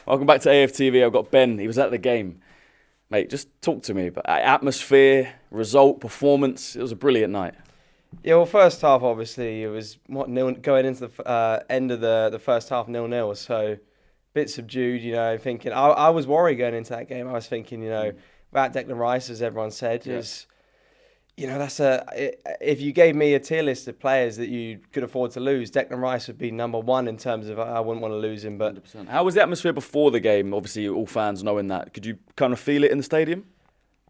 Welcome back to AFTV. I've got Ben. He was at the game. Mate, just talk to me about atmosphere, result, performance. It was a brilliant night. Yeah, well, first half, obviously, it was going into the end of the first half 0-0, so a bit subdued, thinking. I was worried going into that game. I was thinking, about Declan Rice, as everyone said, if you gave me a tier list of players that you could afford to lose, Declan Rice would be number one in terms of I wouldn't want to lose him. But 100%. How was the atmosphere before the game? Obviously, all fans knowing that. Could you kind of feel it in the stadium?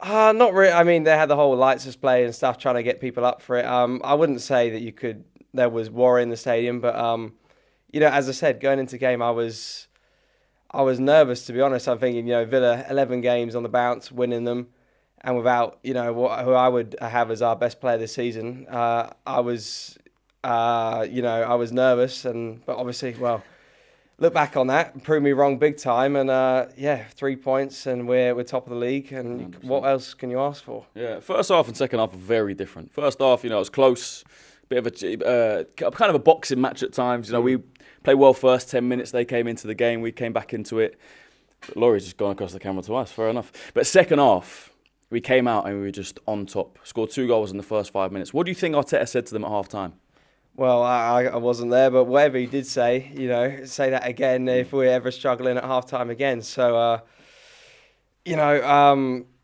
Not really. I mean, they had the whole lights display and stuff trying to get people up for it. I wouldn't say that there was war in the stadium, but as I said, going into the game, I was nervous, to be honest. I'm thinking, Villa 11 games on the bounce, winning them. And without, who I would have as our best player this season, I was nervous. But obviously, look back on that, prove me wrong big time. And 3 points, and we're top of the league. And 100%. What else can you ask for? Yeah, first half and second half are very different. First half, it was close, bit of a kind of a boxing match at times. We played well first 10 minutes. They came into the game, we came back into it. But Laurie's just gone across the camera to us. Fair enough. But second half, we came out and we were just on top. Scored 2 goals in the first 5 minutes. What do you think Arteta said to them at half-time? Well, I wasn't there, but whatever he did say, say that again if we're ever struggling at half-time again. So, what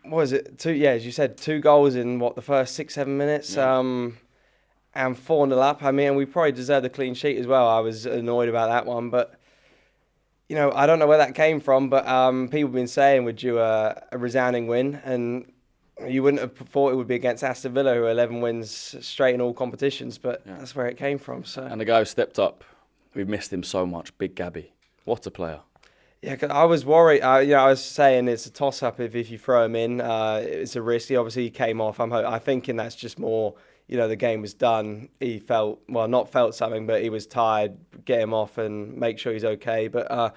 was it? As you said, 2 goals in, the first 6-7 minutes? Yeah. And 4-0 up. I mean, we probably deserved a clean sheet as well. I was annoyed about that one, but... I don't know where that came from, but people have been saying we're due a resounding win, and you wouldn't have thought it would be against Aston Villa, who are 11 wins straight in all competitions, but that's where it came from. So. And the guy who stepped up, we've missed him so much, Big Gabby. What a player. Yeah, 'cause I was worried. I was saying it's a toss-up if you throw him in. It's a risk. Obviously, he came off. I'm thinking that's just more... the game was done. He not felt something, but he was tired. Get him off and make sure he's okay. But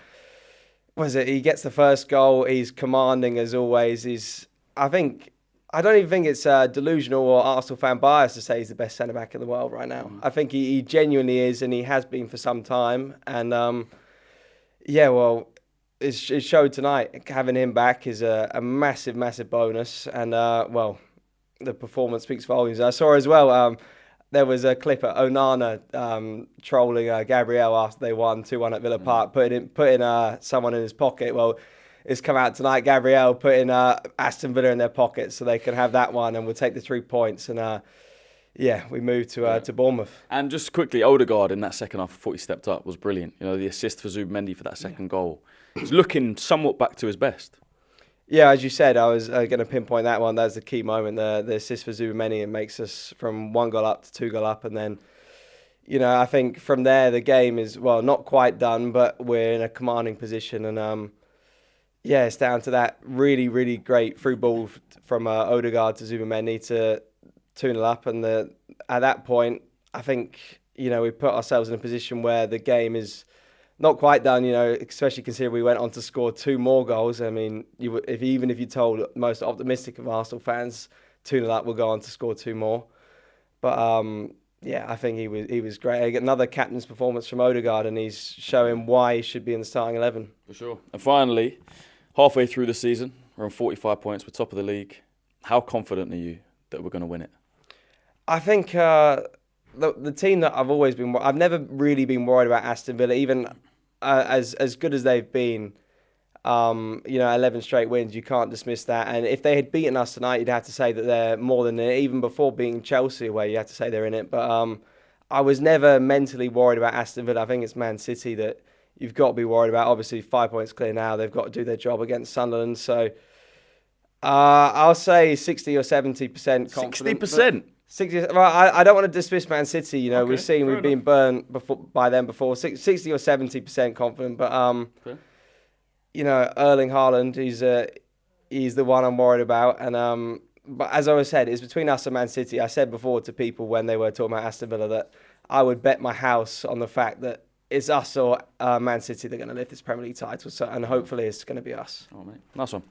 he gets the first goal. He's commanding as always. I don't even think it's delusional or Arsenal fan bias to say he's the best centre back in the world right now. I think he genuinely is, and he has been for some time. And it showed tonight. Having him back is a massive, massive bonus. And the performance speaks volumes. I saw as well, there was a clip of Onana trolling Gabriel after they won 2-1 at Villa Park, putting someone in his pocket. Well, it's come out tonight, Gabriel putting Aston Villa in their pocket so they can have that one, and we'll take the 3 points. And we moved to Bournemouth. And just quickly, Odegaard in that second half, I thought he stepped up, was brilliant. The assist for Zubimendi for that second goal. He's looking somewhat back to his best. Yeah, as you said, I was going to pinpoint that one. That's the key moment, the assist for Zubimendi. It makes us from 1 goal up to 2 goal up. And then, I think from there, the game is, not quite done, but we're in a commanding position. And, it's down to that really, really great through ball from Odegaard to Zubimendi to 2-0 up. And at that point, I think, we put ourselves in a position where the game is... not quite done, especially considering we went on to score 2 more goals. I mean, even if you told most optimistic of Arsenal fans, 2-0 up, we'll go on to score 2 more. But I think he was great. Another captain's performance from Odegaard, and he's showing why he should be in the starting 11. For sure. And finally, halfway through the season, we're on 45 points, we're top of the league. How confident are you that we're going to win it? I think the team that I've never really been worried about Aston Villa, even as good as they've been. 11 straight wins, you can't dismiss that. And if they had beaten us tonight, you'd have to say that they're more than it. Even before beating Chelsea away, you have to say they're in it. But I was never mentally worried about Aston Villa. I think it's Man City that you've got to be worried about. Obviously, 5 points clear now. They've got to do their job against Sunderland. So I'll say 60 or 70% confident. 60%? 60. Well, I don't want to dismiss Man City. Okay, we've been burned by them before. 60 or 70% confident. But Erling Haaland, he's the one I'm worried about. And but as I always said, it's between us and Man City. I said before to people when they were talking about Aston Villa that I would bet my house on the fact that it's us or Man City that are going to lift this Premier League title. So, and hopefully it's going to be us. Oh, mate. Nice one.